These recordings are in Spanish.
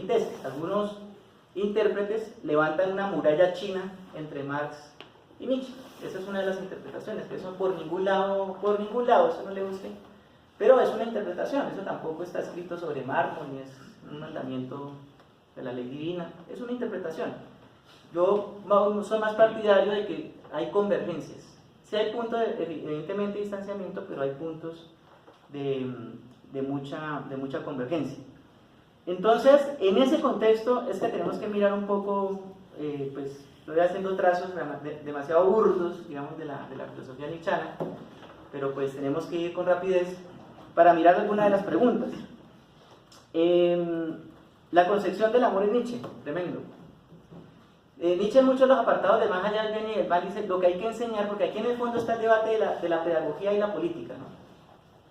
mi tesis. Algunos intérpretes levantan una muralla china entre Marx y Nietzsche. Esa es una de las interpretaciones, que eso por ningún lado, eso no le guste. Pero es una interpretación, eso tampoco está escrito sobre mármol, ni es un mandamiento de la ley divina, es una interpretación. Yo soy más partidario de que hay convergencias. Sí hay puntos, evidentemente, de distanciamiento, pero hay puntos de mucha convergencia. Entonces, en ese contexto es que tenemos que mirar un poco, pues estoy haciendo trazos demasiado burdos, digamos, de la filosofía nietzscheana, pero pues tenemos que ir con rapidez para mirar algunas de las preguntas. La concepción del amor en Nietzsche, tremendo. Nietzsche en muchos de los apartados de Más allá del bien y del mal dice lo que hay que enseñar, porque aquí en el fondo está el debate de la pedagogía y la política, ¿no?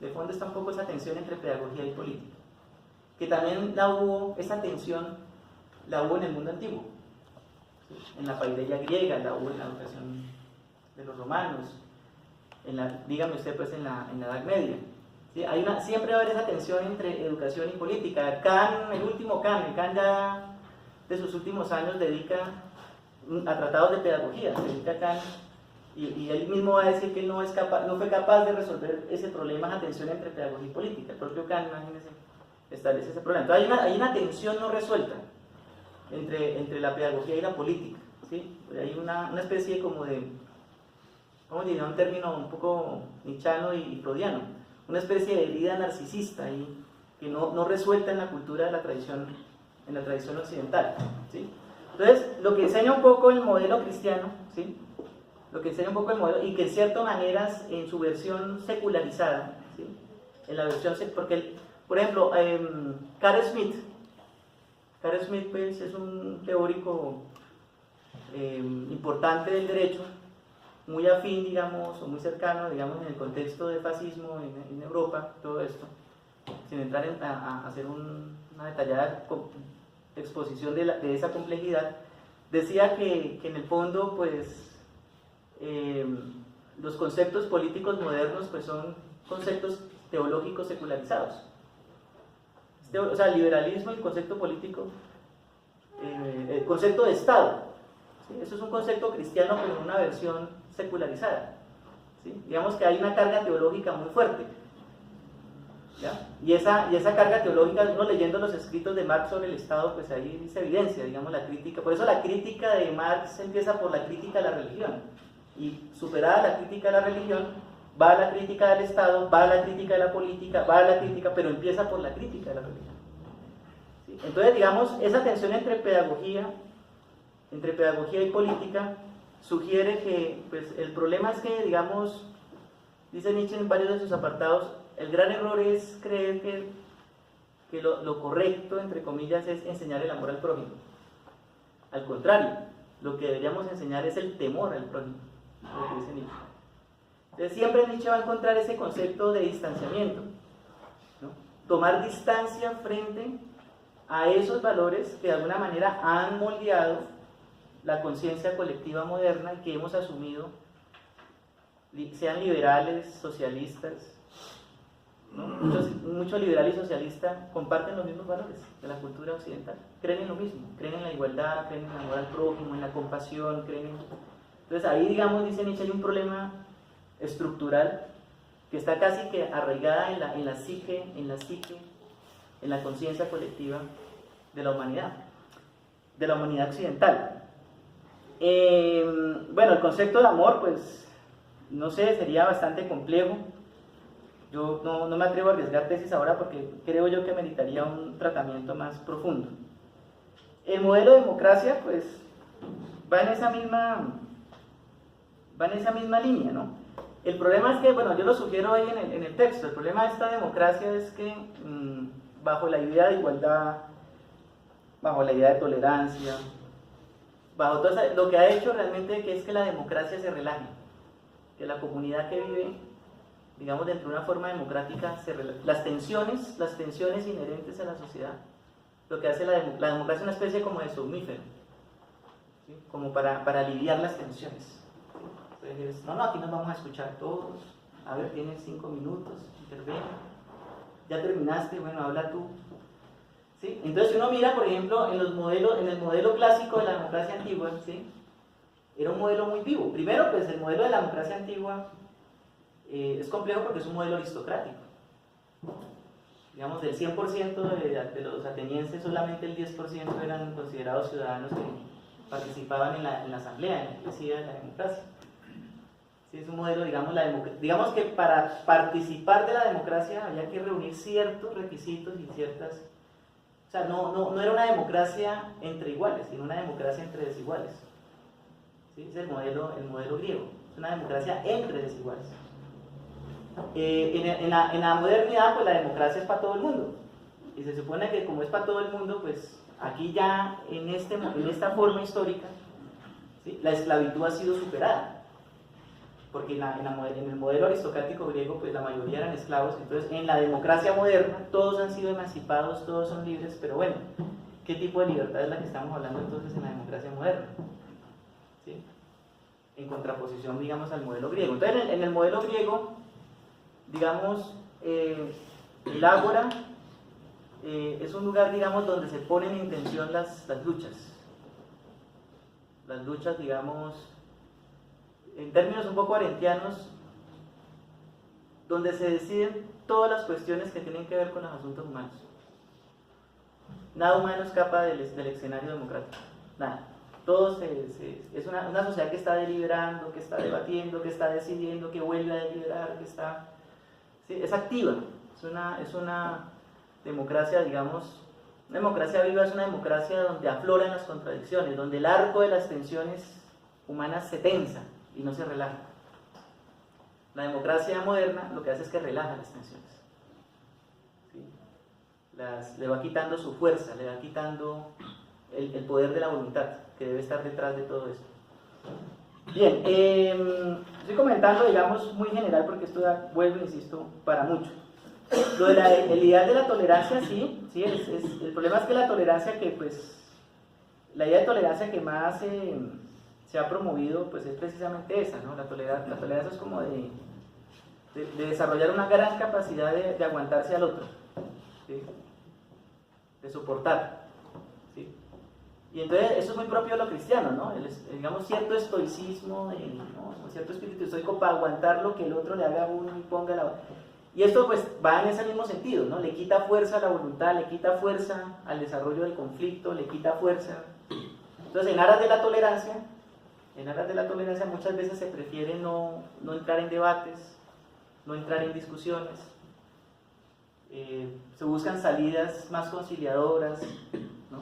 De fondo está un poco esa tensión entre pedagogía y política, que también esa tensión la hubo en el mundo antiguo, ¿sí? En la paideia griega, la hubo en la educación de los romanos, dígame usted pues en la Edad Media, ¿sí? Siempre va a haber esa tensión entre educación y política. Kant, el último Kant ya de sus últimos años dedica a tratados de pedagogía, se dedica a Kant, y él mismo va a decir que él no fue capaz de resolver ese problema, esa tensión entre pedagogía y política. El propio Kant, imagínense, establece ese problema. Entonces hay una tensión no resuelta entre la pedagogía y la política, ¿sí? Hay una especie como de, ¿cómo diría? Un término un poco nietzscheano y freudiano, una especie de herida narcisista ahí, que no resuelta en la cultura de la tradición, en la tradición occidental, ¿sí? Entonces, lo que enseña un poco el modelo cristiano, ¿sí? Lo que enseña un poco el modelo, y que en ciertas maneras en su versión secularizada, ¿sí? En la versión, porque, por ejemplo, Carl Smith pues, es un teórico importante del derecho, muy afín, digamos, o muy cercano, digamos, en el contexto del fascismo en Europa, todo esto, sin entrar a hacer una detallada exposición de esa complejidad. Decía que en el fondo, pues, los conceptos políticos modernos pues son conceptos teológicos secularizados. O sea, el liberalismo y el concepto político, el concepto de Estado, ¿sí? Eso es un concepto cristiano pero en una versión secularizada, ¿sí? Digamos que hay una carga teológica muy fuerte, ¿ya? Y esa carga teológica, uno leyendo los escritos de Marx sobre el Estado, pues ahí se evidencia, digamos, la crítica. Por eso la crítica de Marx empieza por la crítica a la religión. Y superada la crítica de la religión, va a la crítica del Estado, va a la crítica de la política, va a la crítica, pero empieza por la crítica de la religión, ¿sí? Entonces, digamos, esa tensión entre pedagogía y política sugiere que, pues, el problema es que, digamos, dice Nietzsche en varios de sus apartados, el gran error es creer que lo correcto, entre comillas, es enseñar el amor al prójimo. Al contrario, lo que deberíamos enseñar es el temor al prójimo, lo que dice Nietzsche. Entonces siempre Nietzsche va a encontrar ese concepto de distanciamiento, ¿no? Tomar distancia frente a esos valores que de alguna manera han moldeado la conciencia colectiva moderna y que hemos asumido, sean liberales, socialistas, ¿no? Muchos liberales y socialistas comparten los mismos valores de la cultura occidental, creen en lo mismo, creen en la igualdad, creen en el amor al prójimo, en la compasión, Entonces ahí, digamos, dice Nietzsche, hay un problema estructural que está casi que arraigada en la psique, en la conciencia colectiva de la humanidad occidental. Bueno, el concepto de amor, pues, no sé, sería bastante complejo. Yo no me atrevo a arriesgar tesis ahora porque creo yo que meritaría un tratamiento más profundo. El modelo de democracia, pues, va en esa misma línea, ¿no? El problema es que, bueno, yo lo sugiero ahí en el texto, el problema de esta democracia es que bajo la idea de igualdad, bajo la idea de tolerancia, bajo todo eso, lo que ha hecho realmente es que la democracia se relaje, que la comunidad que vive, digamos, dentro de una forma democrática, las tensiones inherentes a la sociedad, lo que hace la democracia es una especie como de somnífero, ¿sí? Como para aliviar las tensiones. Entonces, no, aquí nos vamos a escuchar todos, a ver, tienes 5 minutos, interviene, ya terminaste, bueno, habla tú. ¿sí? Entonces, si uno mira, por ejemplo, en el modelo clásico de la democracia antigua, ¿sí? Era un modelo muy vivo. Primero, pues el modelo de la democracia antigua es complejo porque es un modelo aristocrático. Digamos, del 100% de los atenienses, solamente el 10% eran considerados ciudadanos que participaban en la asamblea, en la iglesia de la democracia. Sí, es un modelo, digamos que para participar de la democracia había que reunir ciertos requisitos y ciertas... O sea, no era una democracia entre iguales, sino una democracia entre desiguales. ¿Sí? Es el modelo griego, es una democracia entre desiguales. En la modernidad, pues la democracia es para todo el mundo. Y se supone que como es para todo el mundo, pues aquí ya en esta forma histórica, ¿sí? La esclavitud ha sido superada. Porque en el modelo aristocrático griego, pues la mayoría eran esclavos. Entonces, en la democracia moderna, todos han sido emancipados, todos son libres. Pero bueno, ¿qué tipo de libertad es la que estamos hablando entonces en la democracia moderna? ¿Sí? En contraposición, digamos, al modelo griego. Entonces, en el modelo griego, digamos, el ágora es un lugar, digamos, donde se ponen en tensión las luchas. Las luchas, digamos, en términos un poco arentianos, donde se deciden todas las cuestiones que tienen que ver con los asuntos humanos. Nada humano escapa del escenario democrático, nada. Todo es una sociedad que está deliberando, que está debatiendo, que está decidiendo, que vuelve a deliberar, que está... Sí, es activa, es una democracia, digamos, una democracia viva es una democracia donde afloran las contradicciones, donde el arco de las tensiones humanas se tensa y no se relaja. La democracia moderna lo que hace es que relaja las tensiones. ¿Sí? Le va quitando su fuerza, le va quitando el poder de la voluntad que debe estar detrás de todo esto. Bien, estoy comentando, digamos, muy general porque esto da, vuelvo, insisto, para mucho. Lo de el ideal de la tolerancia, sí el problema es que la tolerancia que, pues, la idea de tolerancia que más se ha promovido, pues es precisamente esa, ¿no? La tolerancia es como de desarrollar una gran capacidad de aguantarse al otro, ¿sí? De soportar, ¿sí? Y entonces eso es muy propio de lo cristiano, ¿no? Digamos, cierto estoicismo, ¿no? Cierto espíritu estoico para aguantar lo que el otro le haga a uno y ponga la... Y esto pues va en ese mismo sentido, ¿no? Le quita fuerza a la voluntad, le quita fuerza al desarrollo del conflicto, le quita fuerza. Entonces, en aras de la tolerancia muchas veces se prefiere no entrar en debates, no entrar en discusiones. Se buscan salidas más conciliadoras, ¿no?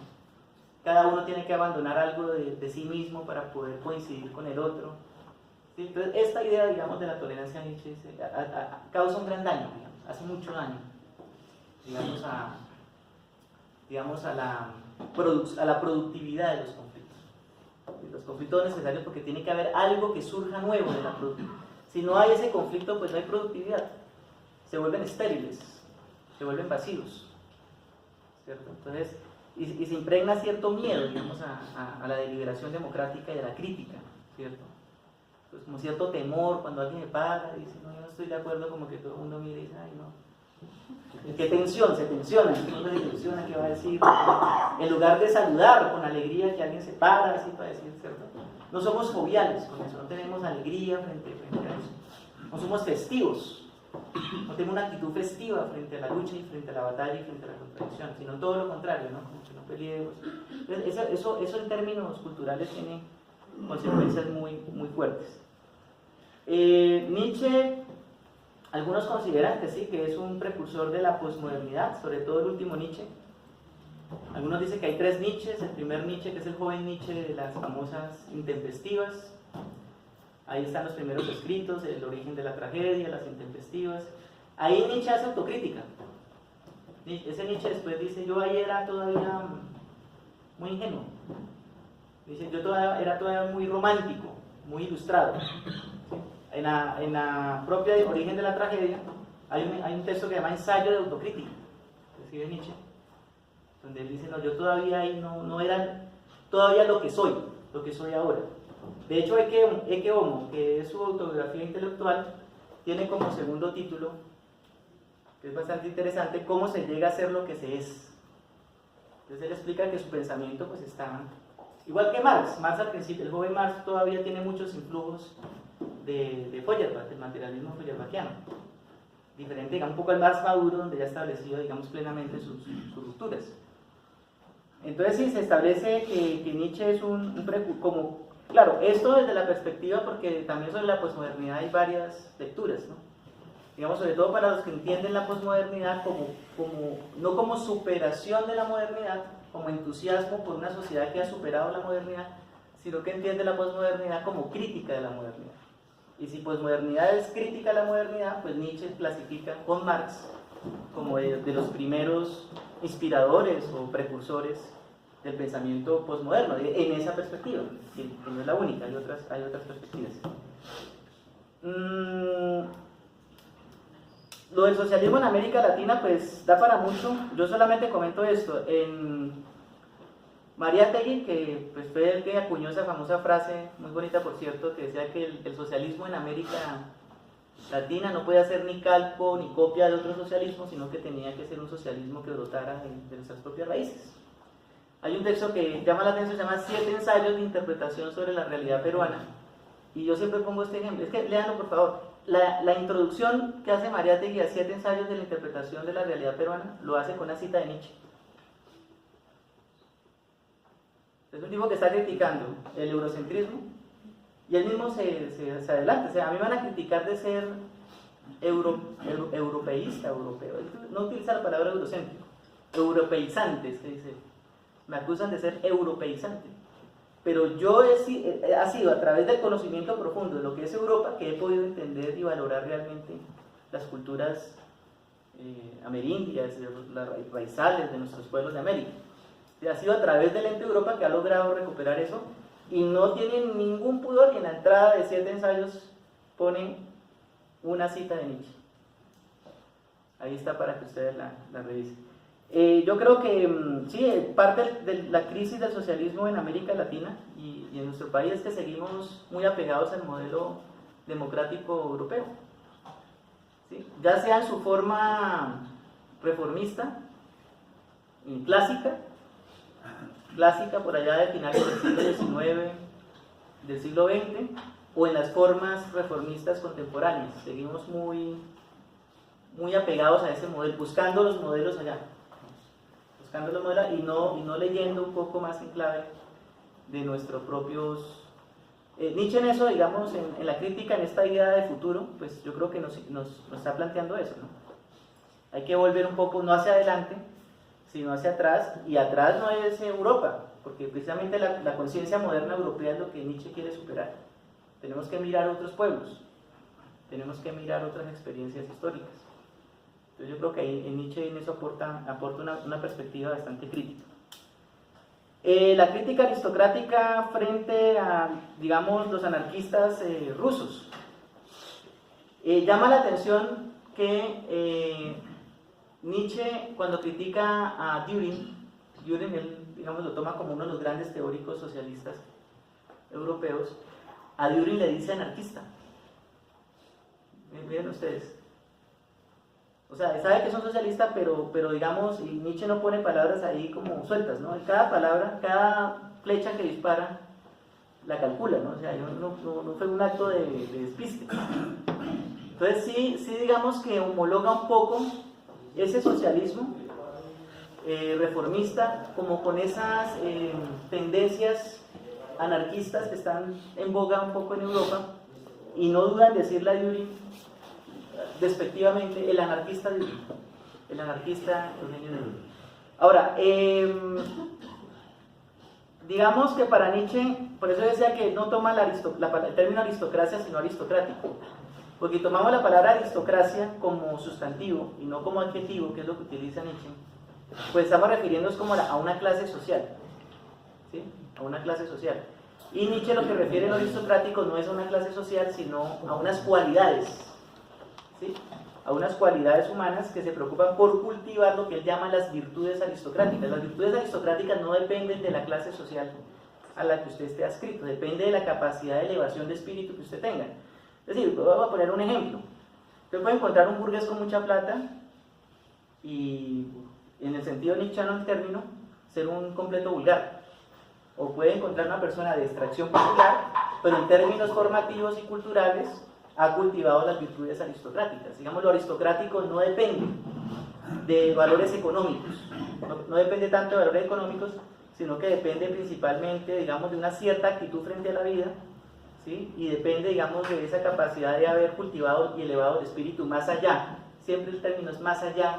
Cada uno tiene que abandonar algo de sí mismo para poder coincidir con el otro. ¿Sí? Entonces, esta idea, digamos, de la tolerancia Nietzsche causa un gran daño, digamos, hace mucho daño, digamos, a la productividad de los conflictos. Los conflictos son necesarios porque tiene que haber algo que surja nuevo de la productividad. Si no hay ese conflicto, pues no hay productividad. Se vuelven estériles, se vuelven vacíos, ¿cierto? Entonces, y se impregna cierto miedo, digamos, a la deliberación democrática y a la crítica, ¿cierto? Pues como cierto temor cuando alguien se para y dice, no, yo no estoy de acuerdo, como que todo el mundo mira y dice, ay, no. Qué tensión, se tensiona, ¿qué va a decir? En lugar de saludar con alegría que alguien se para así para decir, ¿cierto? No somos joviales con eso, no tenemos alegría frente a eso. No somos festivos, no tenemos una actitud festiva frente a la lucha y frente a la batalla y frente a la contradicción, sino todo lo contrario, ¿no? Como que no peleemos. Eso en términos culturales tiene consecuencias muy, muy fuertes. Nietzsche, algunos consideran que sí, que es un precursor de la posmodernidad, sobre todo el último Nietzsche. Algunos dicen que hay tres Nietzsches. El primer Nietzsche, que es el joven Nietzsche de las famosas Intempestivas. Ahí están los primeros escritos, el origen de la tragedia, las intempestivas. Ahí Nietzsche hace autocrítica. Ese Nietzsche después dice, yo ahí era todavía muy ingenuo. Dice, yo era todavía muy romántico, muy ilustrado. En la propia origen de la tragedia hay un texto que se llama Ensayo de autocrítica, que escribe Nietzsche, donde él dice, no, yo todavía ahí no era todavía lo que soy ahora. De hecho, Ecce Homo, que es su autobiografía intelectual, tiene como segundo título, que es bastante interesante, cómo se llega a ser lo que se es. Entonces él explica que su pensamiento pues está, igual que Marx. Marx al principio, el joven Marx todavía tiene muchos influjos de Feuerbach, del materialismo feuerbachiano. Diferente, digamos, un poco al Marx maduro, donde ya ha establecido, digamos, plenamente sus rupturas. Entonces sí, se establece que Nietzsche es como, claro, esto desde la perspectiva, porque también sobre la posmodernidad hay varias lecturas, ¿no? Digamos, sobre todo para los que entienden la posmodernidad no como superación de la modernidad, como entusiasmo por una sociedad que ha superado la modernidad, sino que entiende la posmodernidad como crítica de la modernidad. Y si posmodernidad es crítica a la modernidad, pues Nietzsche clasifica con Marx como de los primeros inspiradores o precursores del pensamiento posmoderno, en esa perspectiva, que no es la única, hay otras perspectivas. Lo del socialismo en América Latina pues da para mucho. Yo solamente comento esto. En Mariátegui, que pues, fue el que acuñó esa famosa frase, muy bonita por cierto, que decía que el socialismo en América Latina no podía ser ni calco ni copia de otro socialismo, sino que tenía que ser un socialismo que brotara de nuestras propias raíces. Hay un texto que llama la atención, se llama 7 ensayos de interpretación sobre la realidad peruana, y yo siempre pongo este ejemplo, es que léanlo por favor. La introducción que hace Mariátegui a 7 ensayos de la interpretación de la realidad peruana lo hace con una cita de Nietzsche. Es un tipo que está criticando el eurocentrismo y él mismo se adelanta. O sea, a mí me van a criticar de ser europeísta, europeo. No utiliza la palabra eurocéntrico, europeizante, es que dice. Me acusan de ser europeizante. Pero yo ha sido a través del conocimiento profundo de lo que es Europa que he podido entender y valorar realmente las culturas amerindias, las raizales de nuestros pueblos de América. Ha sido a través del ente Europa que ha logrado recuperar eso, y no tiene ningún pudor, y en la entrada de 7 ensayos pone una cita de Nietzsche. Ahí está para que ustedes la revisen. Yo creo que sí, parte de la crisis del socialismo en América Latina y en nuestro país es que seguimos muy apegados al modelo democrático europeo, ¿sí? Ya sea en su forma reformista, clásica por allá de finales del siglo XIX, del siglo XX, o en las formas reformistas contemporáneas. Seguimos muy apegados a ese modelo, buscando los modelos allá. Y no leyendo un poco más en clave de nuestros propios... Nietzsche en eso, digamos, en la crítica, en esta idea de futuro, pues yo creo que nos está planteando eso, ¿no? Hay que volver un poco, no hacia adelante, sino hacia atrás, y atrás no es Europa, porque precisamente la conciencia moderna europea es lo que Nietzsche quiere superar. Tenemos que mirar otros pueblos, tenemos que mirar otras experiencias históricas. Entonces yo creo que ahí Nietzsche en eso aporta una perspectiva bastante crítica. La crítica aristocrática frente a, digamos, los anarquistas rusos. Llama la atención que Nietzsche, cuando critica a Dühring, él, digamos, lo toma como uno de los grandes teóricos socialistas europeos, a Dühring le dice anarquista. Miren ustedes. O sea, sabe que son socialistas, pero digamos, y Nietzsche no pone palabras ahí como sueltas, ¿no? Cada palabra, cada flecha que dispara, la calcula, ¿no? O sea, no fue un acto de despiste. Entonces sí digamos que homologa un poco ese socialismo reformista, como con esas tendencias anarquistas que están en boga un poco en Europa, y no duda en decirle a Dühring despectivamente, el anarquista Eugenio Dühring. Ahora, digamos que para Nietzsche, por eso decía que no toma el término aristocracia, sino aristocrático, porque tomamos la palabra aristocracia como sustantivo y no como adjetivo, que es lo que utiliza Nietzsche, pues estamos refiriéndonos como a una clase social, ¿sí? A una clase social. Y Nietzsche lo que refiere a lo aristocrático no es a una clase social, sino a unas cualidades, ¿sí? A unas cualidades humanas que se preocupan por cultivar lo que él llama las virtudes aristocráticas. Las virtudes aristocráticas no dependen de la clase social a la que usted esté adscrito, depende de la capacidad de elevación de espíritu que usted tenga. Es decir, vamos a poner un ejemplo. Usted puede encontrar un burgués con mucha plata y, en el sentido nietzscheano del término, ser un completo vulgar, o puede encontrar una persona de extracción popular, pero en términos formativos y culturales ha cultivado las virtudes aristocráticas. Digamos, lo aristocrático no depende de valores económicos, no depende tanto de valores económicos, sino que depende principalmente, digamos, de una cierta actitud frente a la vida, ¿sí? Y depende, digamos, de esa capacidad de haber cultivado y elevado el espíritu más allá, siempre el término es más allá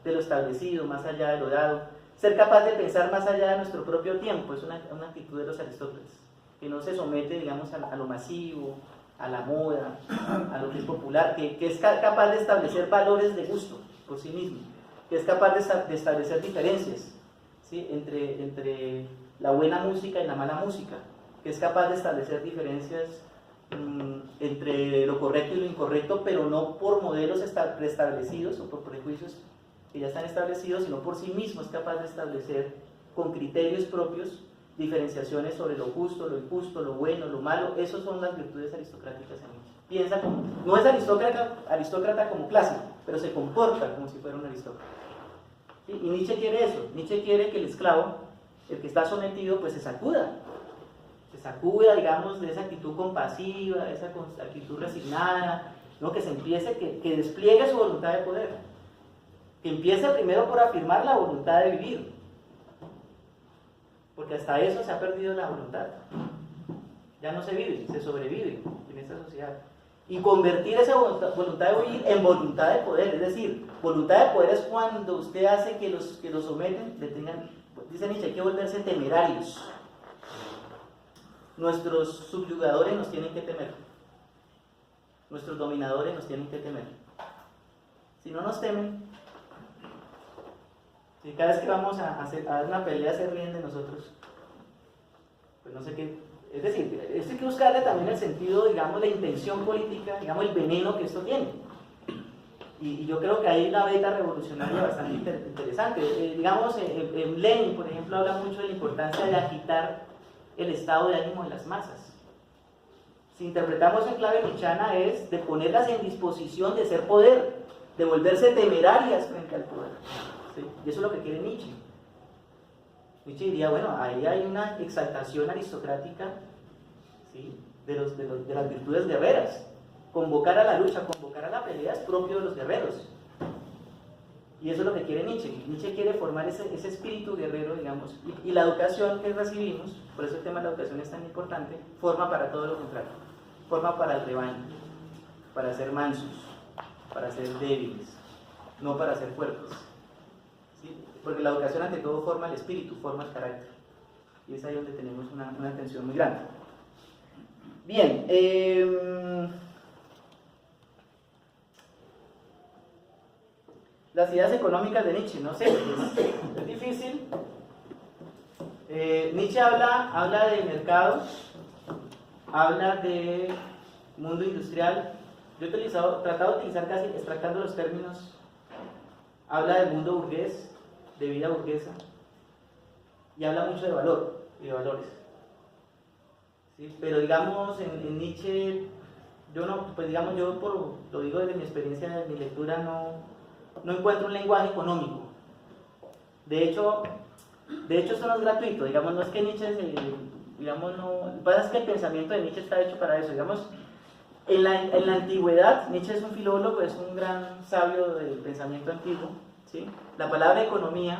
de lo establecido, más allá de lo dado, ser capaz de pensar más allá de nuestro propio tiempo, es una actitud de los Aristóteles, que no se somete, digamos, a lo masivo, a la moda, a lo que es popular, que es capaz de establecer valores de gusto por sí mismo, que es capaz de establecer diferencias, ¿sí? entre la buena música y la mala música, que es capaz de establecer diferencias entre lo correcto y lo incorrecto, pero no por modelos preestablecidos o por prejuicios que ya están establecidos, sino por sí mismo es capaz de establecer con criterios propios diferenciaciones sobre lo justo, lo injusto, lo bueno, lo malo. Esas son las virtudes aristocráticas en Nietzsche. Piensa como, no es aristócrata como clásico, pero se comporta como si fuera un aristócrata. ¿Sí? Y Nietzsche quiere eso. Nietzsche quiere que el esclavo, el que está sometido, pues se sacuda, digamos, de esa actitud compasiva, de esa actitud resignada, ¿no? Que se empiece, que despliegue su voluntad de poder, que empiece primero por afirmar la voluntad de vivir, porque hasta eso se ha perdido la voluntad. Ya no se vive, se sobrevive en esta sociedad. Y convertir esa voluntad de vivir en voluntad de poder, es decir, voluntad de poder es cuando usted hace que los someten le tengan, dice Nietzsche, hay que volverse temerarios. Nuestros subyugadores nos tienen que temer, nuestros dominadores nos tienen que temer. Si no nos temen, si cada vez que vamos a dar una pelea se ríen de nosotros, pues no sé qué. Es decir, esto hay que buscarle también el sentido, digamos, la intención política, digamos, el veneno que esto tiene. Y yo creo que hay una beta revolucionaria bastante interesante. Digamos, Lenin, por ejemplo, habla mucho de la importancia de agitar el estado de ánimo de las masas. Si interpretamos en clave nietzscheana es de ponerlas en disposición de ser poder, de volverse temerarias frente al poder. ¿Sí? Y eso es lo que quiere Nietzsche. Nietzsche diría, bueno, ahí hay una exaltación aristocrática, ¿sí? de las virtudes guerreras. Convocar a la lucha, convocar a la pelea es propio de los guerreros. Y eso es lo que quiere Nietzsche. Nietzsche quiere formar ese espíritu guerrero, digamos, y la educación que recibimos, por eso el tema de la educación es tan importante, forma para todo lo contrario. Forma para el rebaño, para ser mansos, para ser débiles, no para ser fuertes. ¿Sí? Porque la educación ante todo forma el espíritu, forma el carácter. Y es ahí donde tenemos una tensión muy grande. Bien, las ideas económicas de Nietzsche, no sé, es difícil. Nietzsche habla de mercados, habla de mundo industrial. Yo he tratado de utilizar casi extractando los términos. Habla del mundo burgués, de vida burguesa, y habla mucho de valor y de valores. ¿Sí? Pero digamos, en Nietzsche, yo lo digo desde mi experiencia, de mi lectura, no encuentro un lenguaje económico. De hecho esto no es gratuito, digamos, no es que Nietzsche, digamos, no, lo que pasa es que el pensamiento de Nietzsche está hecho para eso, digamos, en la antigüedad, Nietzsche es un filólogo, es un gran sabio del pensamiento antiguo, ¿sí? La palabra economía,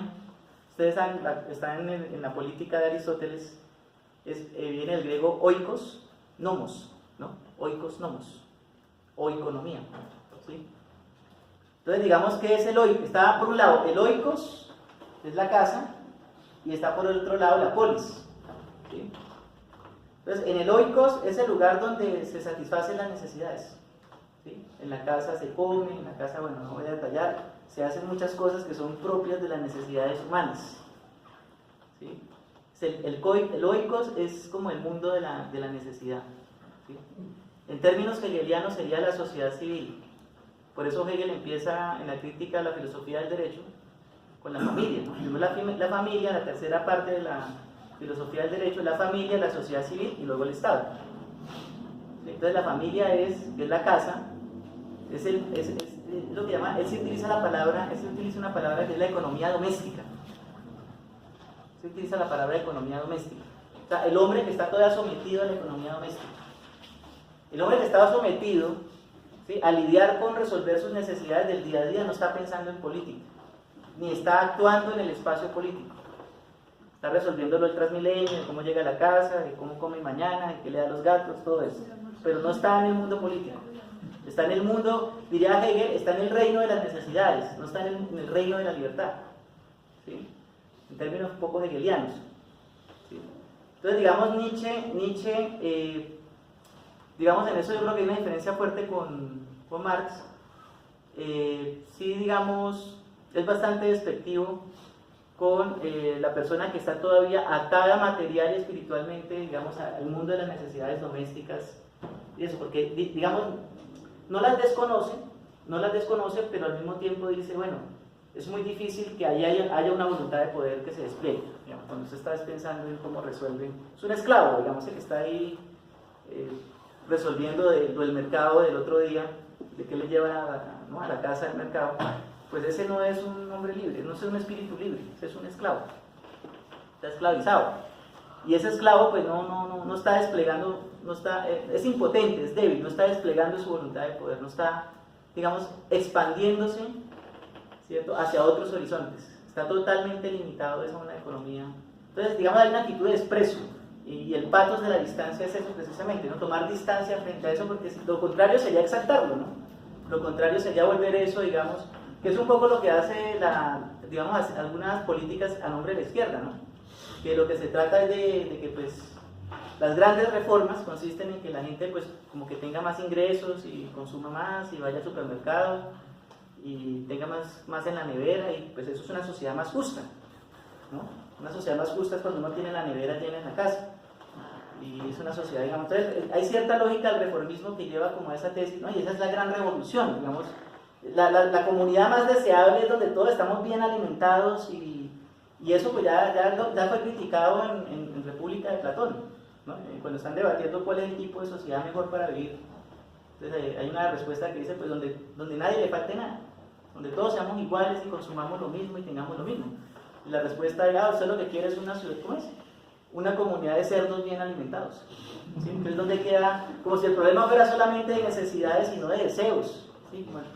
ustedes saben, está en la política de Aristóteles, viene del griego oikos, nomos, ¿no? Oikos, nomos, o economía, ¿sí? Entonces digamos que es el oikos, está por un lado el oikos, es la casa, y está por el otro lado la polis, ¿sí? Entonces en el oikos es el lugar donde se satisfacen las necesidades, ¿sí? En la casa se come, en la casa, bueno, no voy a detallar, se hacen muchas cosas que son propias de las necesidades humanas, ¿sí? El oikos es como el mundo de la necesidad, ¿sí? En términos hegelianos sería la sociedad civil. Por eso Hegel empieza en la crítica a la filosofía del derecho con la familia, ¿no? Primero la familia, la tercera parte de la filosofía del derecho, la familia, la sociedad civil y luego el Estado. Entonces la familia es la casa, es lo que llama, él se utiliza una palabra que es la economía doméstica. se utiliza la palabra economía doméstica. O sea, el hombre que está todavía sometido a la economía doméstica. El hombre que estaba sometido, ¿sí?, a lidiar con resolver sus necesidades del día a día no está pensando en política, ni está actuando en el espacio político. Está resolviéndolo el Transmilenio, de cómo llega a la casa, de cómo come mañana, de qué le da a los gatos, todo eso. Pero no está en el mundo político. Está en el mundo, diría Hegel, está en el reino de las necesidades, no está en el reino de la libertad. ¿Sí? En términos un poco hegelianos. ¿Sí? Entonces, digamos, Nietzsche digamos, en eso yo creo que hay una diferencia fuerte con Marx. Sí, digamos, es bastante despectivo con la persona que está todavía atada material y espiritualmente, digamos, al mundo de las necesidades domésticas y eso, porque, digamos, no las desconoce, pero al mismo tiempo dice, bueno, es muy difícil que haya una voluntad de poder que se despliegue, digamos, cuando usted está pensando en cómo resuelve. Es un esclavo, digamos, el que está ahí resolviendo del mercado del otro día, de qué le lleva a la casa del mercado. Pues ese no es un hombre libre, no es un espíritu libre, ese es un esclavo, está esclavizado. Y ese esclavo pues no está desplegando, es impotente, es débil, no está desplegando su voluntad de poder, no está, digamos, expandiéndose, ¿cierto?, hacia otros horizontes. Está totalmente limitado, es una economía. Entonces, digamos, hay una actitud de desprecio, y el pathos de la distancia es eso precisamente, ¿no? Tomar distancia frente a eso, porque lo contrario sería exaltarlo, ¿no? Lo contrario sería volver eso, digamos, que es un poco lo que hace digamos, algunas políticas a nombre de la izquierda, ¿no? Que lo que se trata es de que pues las grandes reformas consisten en que la gente pues como que tenga más ingresos y consuma más y vaya al supermercado y tenga más en la nevera, y pues eso es una sociedad más justa, ¿no? Una sociedad más justa es cuando uno tiene la nevera llena en la casa, y es una sociedad, digamos, entonces hay cierta lógica del reformismo que lleva como a esa tesis, ¿no? Y esa es la gran revolución, digamos. La comunidad más deseable es donde todos estamos bien alimentados, y eso pues ya fue criticado en República de Platón, ¿no? Cuando están debatiendo cuál es el tipo de sociedad mejor para vivir. Entonces hay una respuesta que dice pues donde nadie le falte nada, donde todos seamos iguales y consumamos lo mismo y tengamos lo mismo. Y la respuesta es, usted lo que quiere es una ciudad, ¿cómo es? Una comunidad de cerdos bien alimentados, ¿sí? Entonces donde queda, como si el problema fuera solamente de necesidades y no de deseos. Sí, como el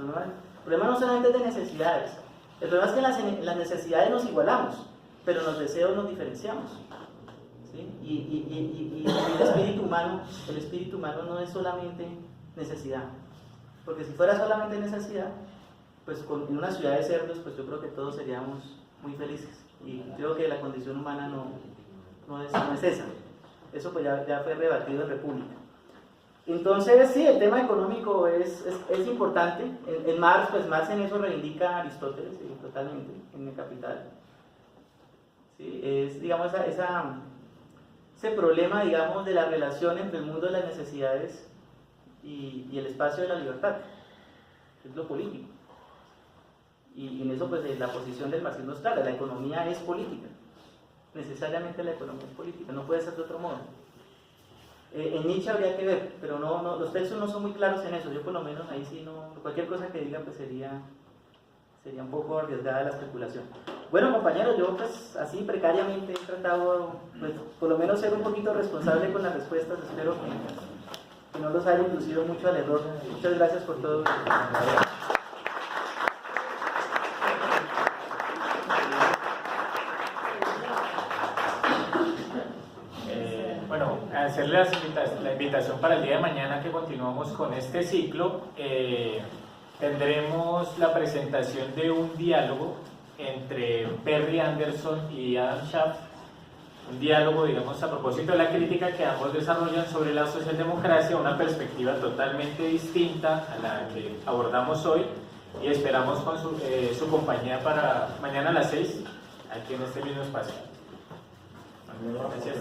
problema no solamente es de necesidades, el problema es que en las necesidades nos igualamos, pero en los deseos nos diferenciamos. ¿Sí? Y el espíritu humano no es solamente necesidad, porque si fuera solamente necesidad, pues en una ciudad de cerdos, pues yo creo que todos seríamos muy felices, y creo que la condición humana no es esa. Eso pues ya fue rebatido en República. Entonces, sí, el tema económico es importante. En Marx, pues Marx en eso reivindica a Aristóteles, sí, totalmente, en El Capital. Sí, es, digamos, ese problema, digamos, de la relación entre el mundo de las necesidades y el espacio de la libertad, que es lo político. Y en eso, pues, la posición del marxismo es clara: la economía es política. Necesariamente la economía es política, no puede ser de otro modo. En Nietzsche habría que ver, pero los textos no son muy claros en eso. Yo por lo menos ahí sí no, cualquier cosa que diga pues sería un poco arriesgada la especulación. Bueno, compañeros, yo pues así precariamente he tratado, pues, por lo menos ser un poquito responsable con las respuestas. Espero que no los haya inducido mucho al error. Muchas gracias por todo. Hacerle la invitación para el día de mañana, que continuamos con este ciclo. Tendremos la presentación de un diálogo entre Perry Anderson y Adam Schaff, un diálogo, digamos, a propósito de la crítica que ambos desarrollan sobre la socialdemocracia, una perspectiva totalmente distinta a la que abordamos hoy, y esperamos con su compañía para mañana a las 6, aquí en este mismo espacio. Gracias.